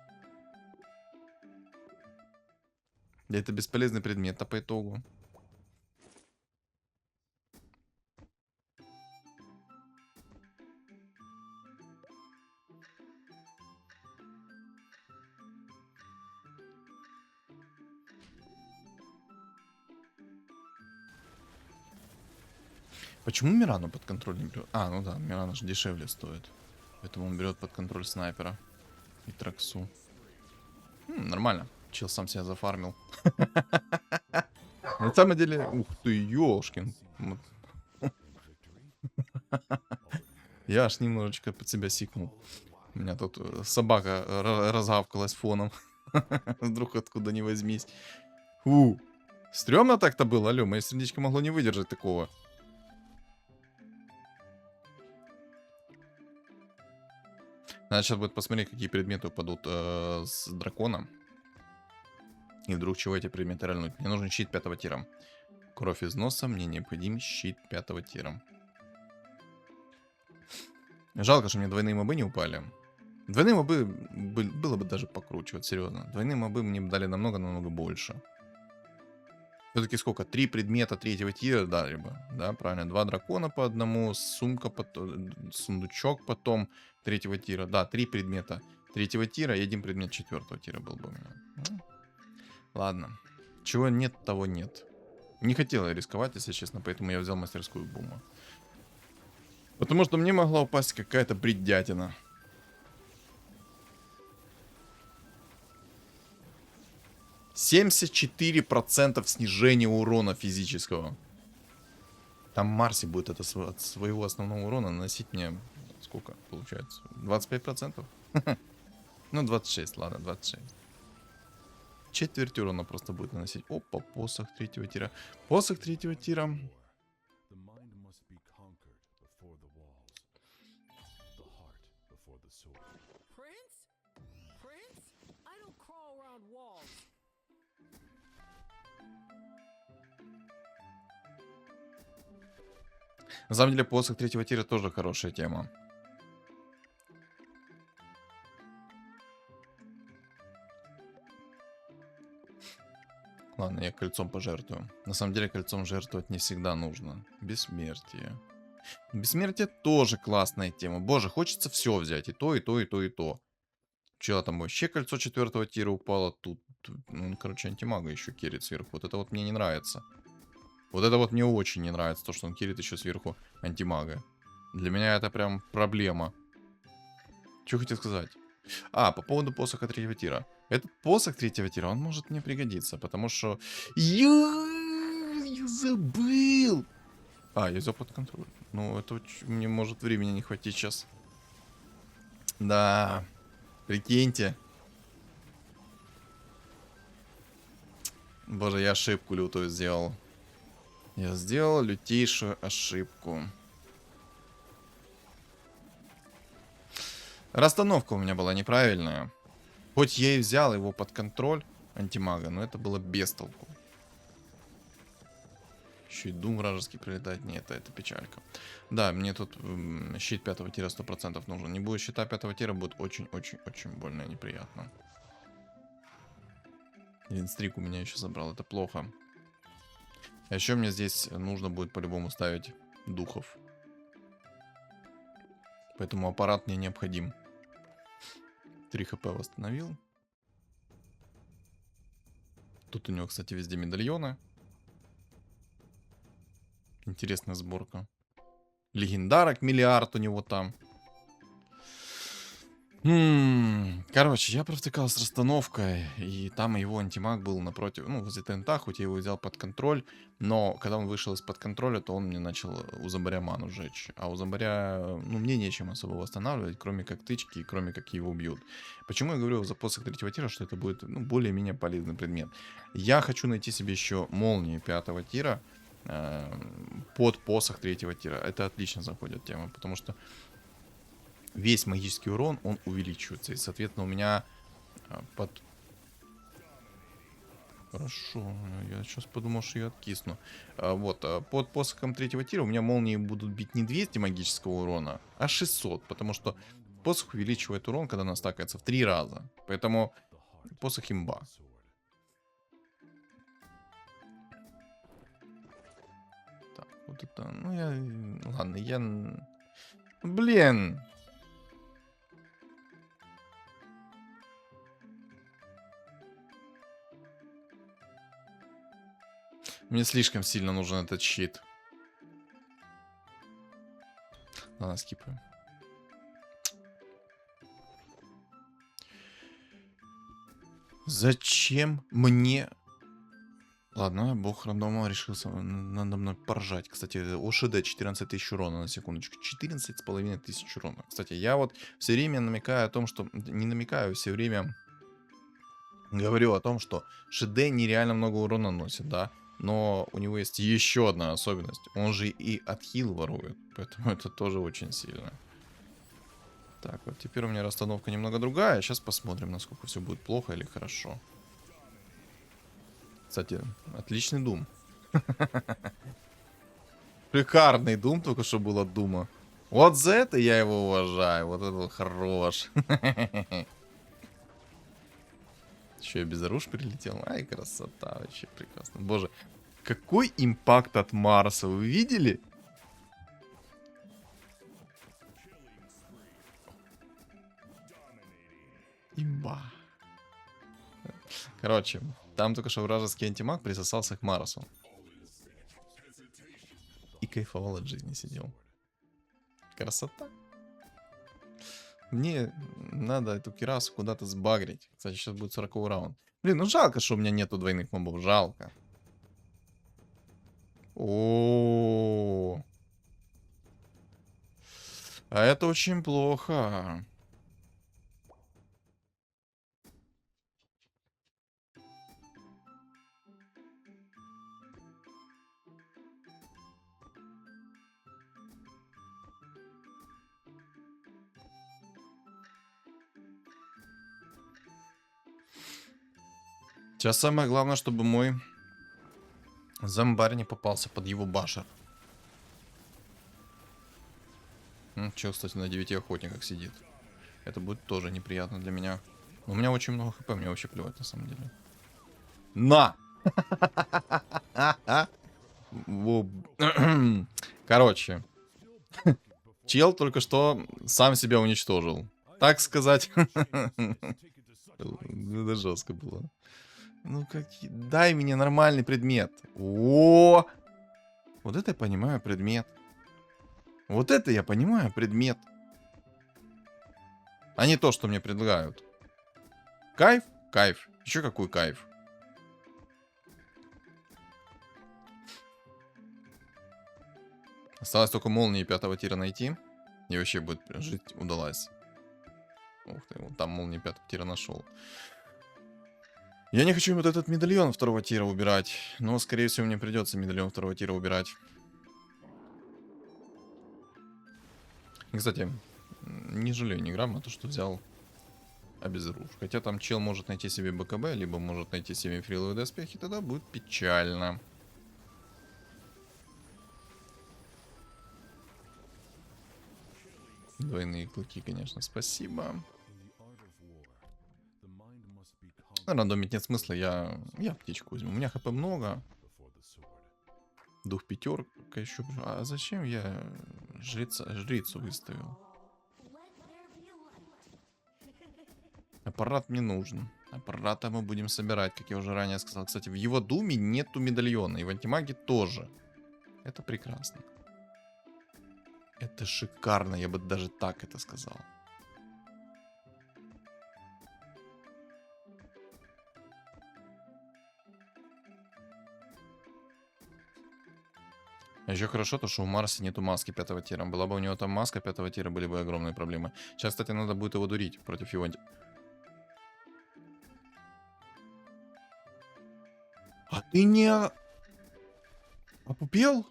S2: Это бесполезный предмет, а по итогу. Почему Мирану под контроль не берет? А, ну да, Мирана же дешевле стоит. Поэтому он берет под контроль снайпера. И Траксу. Нормально. Чел сам себя зафармил. На самом деле, ух ты, ёшкин. Я аж немножечко под себя сикнул. У меня тут собака разгавкалась фоном. Вдруг откуда ни возьмись. Стрёмно так-то было, алё, мое сердечко могло не выдержать такого. Надо сейчас будет посмотреть, какие предметы упадут с дракона. И вдруг чего эти предметы ральнуть. Мне нужен щит 5-го тира. Кровь из носа, мне необходим щит 5-го тира. Жалко, что мне двойные мобы не упали. Двойные мобы было бы даже покруче, вот серьезно. Двойные мобы мне бы дали намного-намного больше. Все-таки сколько? 3 предмета 3-го тира дали бы. Да, правильно. 2 дракона по одному, сумка, сундучок потом 3-го тира. Да, 3 предмета 3-го тира и 1 предмет 4-го тира был бы у меня. Ладно. Чего нет, того нет. Не хотел я рисковать, если честно, поэтому я взял мастерскую бума. Потому что мне могла упасть какая-то бредятина. %74% снижения урона физического. Там Марси будет это от своего основного урона наносить мне... Сколько получается? 25%? Ну, 26, ладно, 26. Четверть урона просто будет наносить. Опа, посох третьего тира. Посох третьего тира.
S3: The mind must be conquered before the walls, the heart before the sword.
S4: Prince? Prince? I don't crawl around walls.
S2: На самом деле, посох третьего тира тоже хорошая тема. Ладно, я кольцом пожертвую. На самом деле, кольцом жертвовать не всегда нужно. Бессмертие. Бессмертие тоже классная тема. Боже, хочется все взять. И то, и то, и то, и то. Чего там вообще кольцо 4-го тира упало? Ну, короче, антимага еще керит сверху. Вот это вот мне не нравится. Вот это вот мне очень не нравится. То, что он керит еще сверху антимага. Для меня это прям проблема. Что хотел сказать? А, по поводу посоха третьего тира. Этот посох третьего тира, он может мне пригодиться, потому что... Я забыл! А, я взял под контроль. Ну, это мне может времени не хватить сейчас. Да, прикиньте. Боже, я ошибку лютую сделал. Я сделал лютейшую ошибку. Расстановка у меня была неправильная. Хоть я и взял его под контроль, антимага, но это было без толку. Еще и дум вражеский прилетает. Нет, это печалька. Да, мне тут щит 5-го тира 100% нужен. Не будет щита 5-го тира, будет очень-очень-очень больно и неприятно. Винстрик у меня еще забрал, это плохо. А еще мне здесь нужно будет по-любому ставить духов. Поэтому аппарат мне необходим. 3 хп восстановил. Тут у него, кстати, везде медальоны. Интересная сборка. Легендарок миллиард у него там. Короче, я провтыкал с расстановкой, и там его антимаг был напротив, ну, возле ТНТ, хоть я его взял под контроль, но когда он вышел из-под контроля, то он мне начал у зомбаря ману жечь. А у зомбаря, ну, мне нечем особо восстанавливать, кроме как тычки и кроме как его убьют. Почему я говорю за посох третьего тира, что это будет, ну, более-менее полезный предмет? Я хочу найти себе еще молнии 5-го тира под посох третьего тира. Это отлично заходит тема, потому что весь магический урон, он увеличивается. И, соответственно, у меня под... Хорошо, я сейчас подумал, что я откисну. Вот, под посохом третьего тира у меня молнии будут бить не 200 магического урона, а 600. Потому что посох увеличивает урон, когда она стакается в 3 раза. Поэтому посох имба. Так, вот это... Ну, я... Ладно, я... Блин! Мне слишком сильно нужен этот щит. Ладно, скипаем. Зачем мне... Ладно, бог рандома решился надо мной поржать. Кстати, ОШД 14 тысяч урона, на секундочку. 14,5 тысяч урона. Кстати, я вот все время намекаю о том, что... Не намекаю, все время говорю о том, что ШД нереально много урона наносит, да? Но у него есть еще одна особенность. Он же и отхил ворует. Поэтому это тоже очень сильно. Так, вот теперь у меня расстановка немного другая. Сейчас посмотрим, насколько все будет плохо или хорошо. Кстати, отличный дум. Шикарный дум только что был от дума. Вот за это я его уважаю. Вот это хорош. Еще и без оруж прилетел. Ай, красота. Вообще прекрасно. Боже, какой импакт от Марса. Вы видели? Имба. Короче, там только что вражеский антимаг присосался к Марсу. кайфовал от жизни, сидел. Красота. Мне надо эту кирасу куда-то сбагрить. Кстати, сейчас будет 40 раунд. Блин, ну жалко, что у меня нету двойных мобов. Жалко. О, а это очень плохо. Сейчас самое главное, чтобы мой зомбарь не попался под его башер. Че, кстати, на 9 охотниках сидит. Это будет тоже неприятно для меня. Но у меня очень много хп, мне вообще плевать на самом деле. На! Во. Короче. Чел только что сам себя уничтожил. Так сказать. Это жестко было. Ну какие... Дай мне нормальный предмет. О! Вот это я понимаю предмет. Вот это я понимаю предмет. А не то, что мне предлагают. Кайф? Кайф. Еще какой кайф. Осталось только молнии 5-го тира найти. И вообще будет жить удалась. Ух ты, вот там молнии 5-го тира нашел. Я не хочу вот этот медальон 2-го тира убирать. Но, скорее всего, мне придется медальон 2-го тира убирать. И, кстати, не жалею ни грамма то, что взял обезоружь. Хотя там чел может найти себе БКБ, либо может найти себе фриловые доспехи. Тогда будет печально. Двойные клыки, конечно, спасибо. Рандомить нет смысла, я птичку возьму. У меня хп много. Дух пятерка еще. А зачем я жрицу выставил? Аппарат мне нужен. Аппарата мы будем собирать, как я уже ранее сказал. Кстати, в его думе нету медальона. И в антимаге тоже. Это прекрасно. Это шикарно, я бы даже так это сказал. А еще хорошо то, что у Марса нету маски 5-го тира. Была бы у него там маска 5-го тира, были бы огромные проблемы. Сейчас, кстати, надо будет его дурить против его... А ты не... Опупел?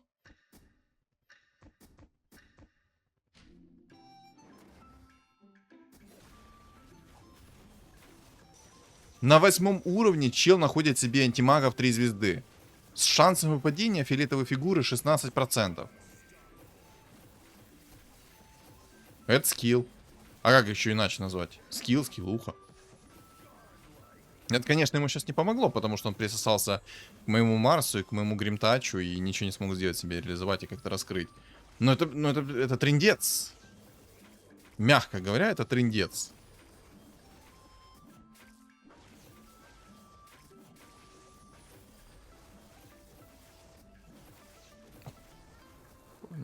S2: На 8-м уровне чел находит себе антимагов 3 звезды. С шансом выпадения фиолетовой фигуры 16%. Это скилл. А как еще иначе назвать? Скилл, скиллуха. Это, конечно, ему сейчас не помогло, потому что он присосался к моему Марсу и к моему Гримтачу и ничего не смог сделать себе, реализовать и как-то раскрыть. Но это трындец. Мягко говоря, это трындец.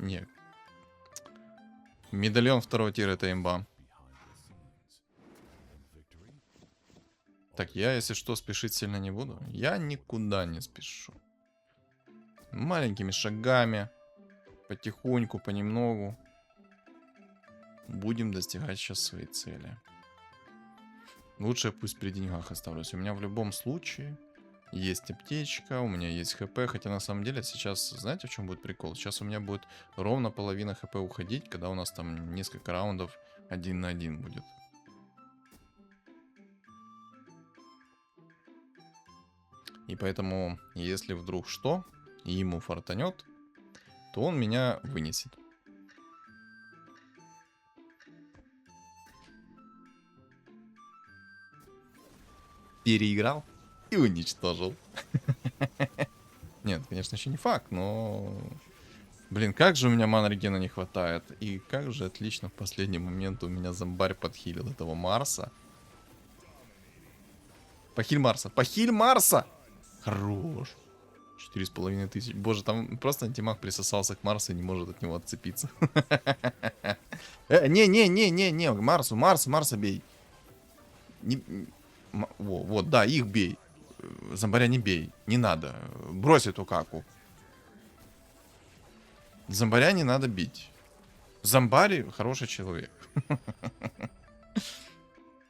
S2: Не. Медальон 2-го тира это имба. Так, я, если что, спешить сильно не буду. Я никуда не спешу. Маленькими шагами. Потихоньку, понемногу. Будем достигать сейчас своей цели. Лучше я пусть при деньгах оставлюсь. У меня в любом случае есть аптечка, у меня есть хп. Хотя на самом деле сейчас, знаете, в чем будет прикол? Сейчас у меня будет ровно половина хп уходить, когда у нас там несколько раундов 1 на 1 будет. И поэтому, если вдруг что, и ему фартанет, то он меня вынесет. Переиграл и уничтожил. Нет, конечно, еще не факт, но... Блин, как же у меня мана-регена не хватает. И как же отлично в последний момент у меня зомбарь подхилил этого Марса. Похиль Марса! Похиль Марса! Хорош. 4500. Боже, там просто антимаг присосался к Марсу и не может от него отцепиться. Не-не-не-не-не, Марса бей. Вот, да, их бей. Зомбаря не бей, не надо. Брось эту каку. Зомбаря не надо бить. Зомбари хороший человек.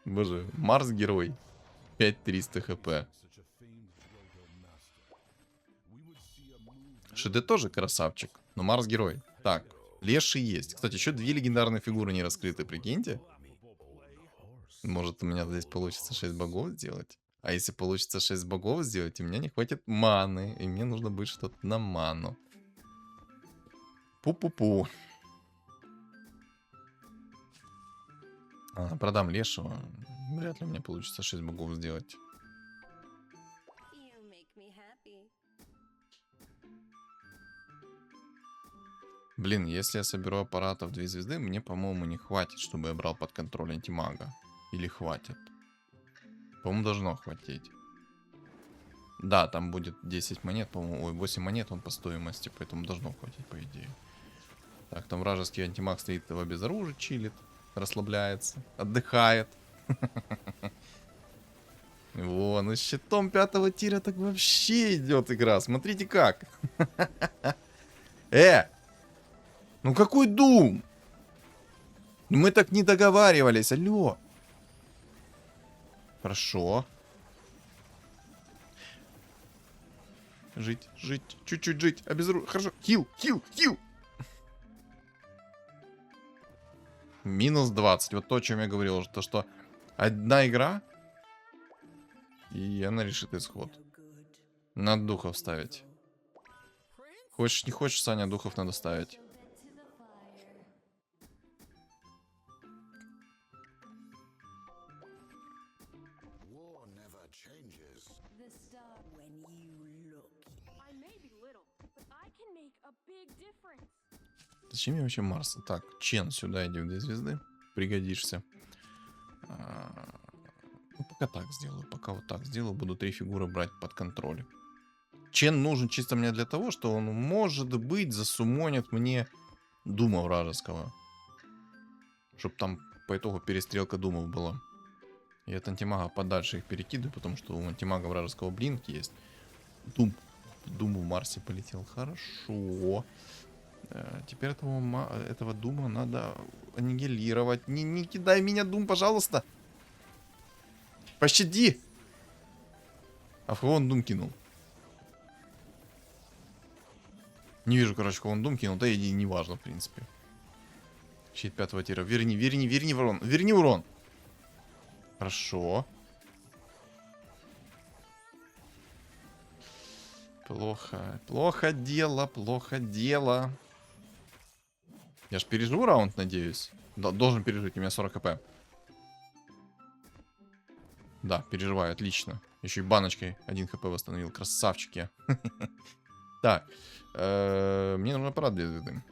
S2: Боже, Марс герой. 5300 хп.
S3: Such a famed Roto master. We would see a move
S2: ШД тоже красавчик, но Марс герой. Так, Леший есть. Кстати, еще 2 легендарные фигуры не раскрыты, прикиньте. Может, у меня здесь получится 6 богов сделать? А если получится 6 богов сделать, у меня не хватит маны. И мне нужно будет что-то на ману. Пу-пу-пу. Продам Лешего. Вряд ли у меня получится 6 богов сделать.
S5: You make me happy.
S2: Блин, если я соберу аппаратов 2 звезды, мне, по-моему, не хватит, чтобы я брал под контроль антимага. Или хватит? По-моему, должно хватить. Да, там будет 10 монет, по-моему. Ой, 8 монет он по стоимости, поэтому должно хватить, по идее. Так, там вражеский антимаг стоит в безоружии, чилит, расслабляется, отдыхает. Во, ну с щитом 5-го тира так вообще идет игра. Смотрите как. Ну какой Дум? Ну мы так не договаривались, алло. Хорошо. Жить, чуть-чуть жить. Обезоружить. Хорошо. Хил. Минус 20. Вот то, о чем я говорил. То, что одна игра, и она решит исход. Надо духов ставить. Хочешь, не хочешь, Саня, духов надо ставить.
S3: war never changes.
S4: I may be little, but I can make a big difference.
S2: Зачем я вообще Марса? Так, Чен, сюда иди в 2 звезды. Пригодишься. Ну, пока так сделаю. Пока вот так сделаю. Буду 3 фигуры брать под контроль. Чен нужен чисто мне для того, что он, может быть, засумонит мне Дума вражеского. Чтоб там по итогу перестрелка Думов была. И от антимага подальше их перекидываю, потому что у антимага вражеского блинк есть. Дум в Марсе полетел. Хорошо. Теперь этого Дума надо аннигилировать. Не кидай меня, Дум, пожалуйста. Пощади. А в кого он Дум кинул? Не вижу, короче, кого он Дум кинул. Да и не важно, в принципе. Щит 5-го тира. Верни урон. Верни урон. Хорошо. Плохо дело. Я ж переживу раунд, надеюсь. Должен пережить, у меня 40 кп. Да, переживаю, отлично. Еще и баночкой 1 хп восстановил. Красавчик я. Так. Мне нужен аппарат 2 звезды.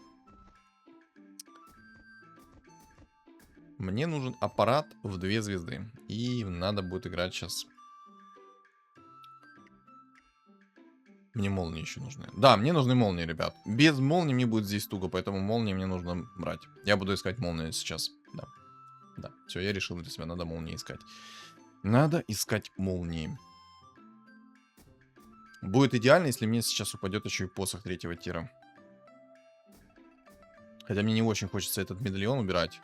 S2: Мне нужен аппарат в 2 звезды. И надо будет играть сейчас. Мне молнии еще нужны. Да, мне нужны молнии, ребят. Без молнии мне будет здесь туго, поэтому молнии мне нужно брать. Я буду искать молнии сейчас. Да. Все, я решил для себя, надо молнии искать. Надо искать молнии. Будет идеально, если мне сейчас упадет еще и посох 3-го тира. Хотя мне не очень хочется этот медальон убирать.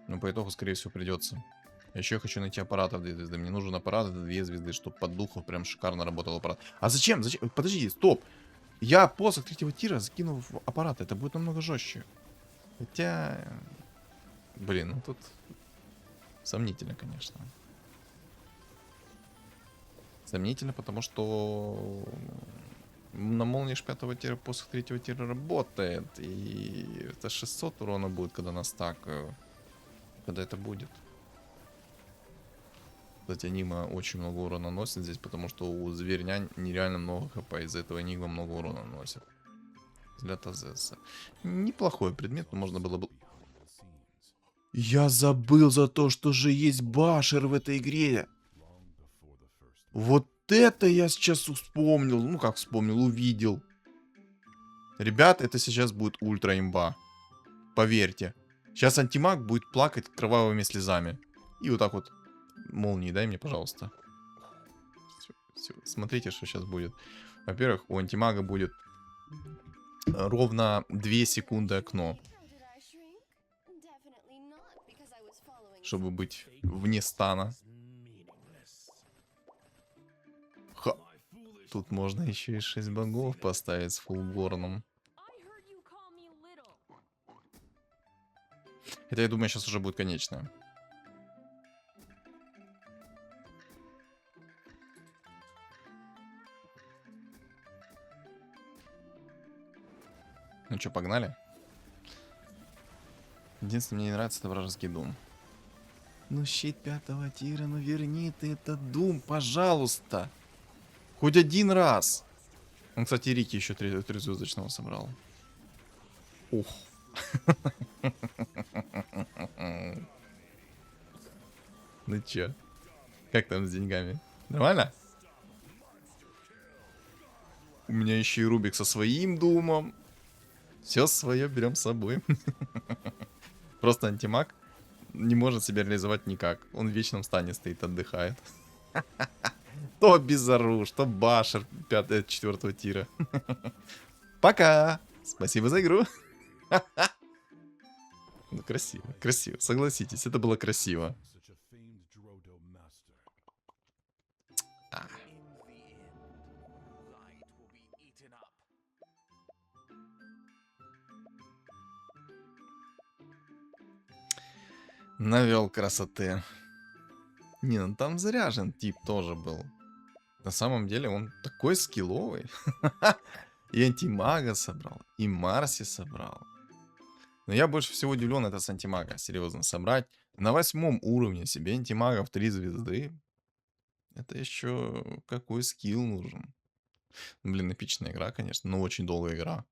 S2: Но по итогу, скорее всего, придется. Еще я хочу найти аппарат в 2 звезды. Мне нужен аппарат в 2 звезды, чтобы под духов прям шикарно работал аппарат. А зачем? Подожди, стоп. Я посох 3-го тира закину в аппарат. Это будет намного жестче. Хотя... Блин, ну тут... Сомнительно, конечно. Сомнительно, потому что... На молнии 5-го тира посох 3-го тира работает. И это 600 урона будет, когда на стак... Когда это будет. Кстати, Энигма очень много урона носит здесь, потому что у зверня нереально много хп. Из-за этого Энигма много урона носит. Взгляд Азеса. Неплохой предмет, но можно было бы... Я забыл за то, что же есть Башер в этой игре. Вот это я сейчас вспомнил. Ну, как вспомнил, увидел. Ребята, это сейчас будет ультра имба. Поверьте. Сейчас антимаг будет плакать кровавыми слезами. И вот так вот. Молнии дай мне, пожалуйста. Всё. Смотрите, что сейчас будет. Во-первых, у антимага будет ровно 2 секунды окно, чтобы быть вне стана. Ха. Тут можно еще и 6 богов поставить с фулгорном.
S4: I heard you call me little.
S2: Это, я думаю, сейчас уже будет конечное. Ну что, погнали? Единственное, мне не нравится, это вражеский дум. Ну, щит 5-го тира, ну верни ты этот дум, пожалуйста. Хоть один раз. Он, кстати, Рики еще 3-звездочного собрал. Ух. Ну чё? Как там с деньгами? Нормально? У меня еще и Рубик со своим думом. Все свое берем с собой. Просто антимаг не может себя реализовать никак. Он в вечном стане стоит, отдыхает. То Безаруш, то Башер 5-4 тира. Пока! Спасибо за игру. Ну, красиво, красиво. Согласитесь, это было красиво.
S3: Such a famed Drodo master.
S2: Навел красоты. Не, ну там заряжен тип тоже был. На самом деле он такой скилловый. И антимага собрал, и Марси собрал. Но я больше всего удивлен это с антимага. Серьезно, собрать на 8 уровне себе антимага в 3 звезды. Это еще какой скилл нужен. Блин, эпичная игра, конечно, но очень долгая игра.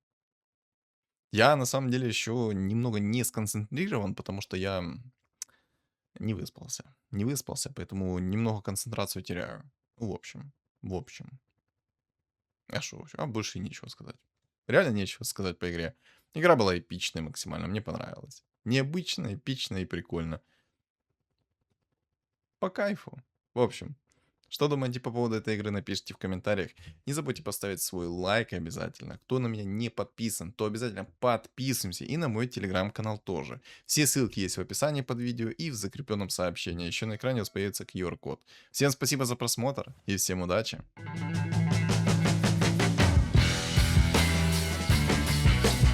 S2: Я на самом деле еще немного не сконцентрирован, потому что я не выспался. Не выспался, поэтому немного концентрацию теряю. В общем. А что вообще? А больше и нечего сказать. Реально нечего сказать по игре. Игра была эпичной максимально, мне понравилось. Необычно, эпично и прикольно. По кайфу. В общем, что думаете по поводу этой игры, напишите в комментариях. Не забудьте поставить свой лайк обязательно. Кто на меня не подписан, то обязательно подписываемся. И на мой телеграм-канал тоже. Все ссылки есть в описании под видео и в закрепленном сообщении. Еще на экране у вас появится QR-код. Всем спасибо за просмотр и всем удачи.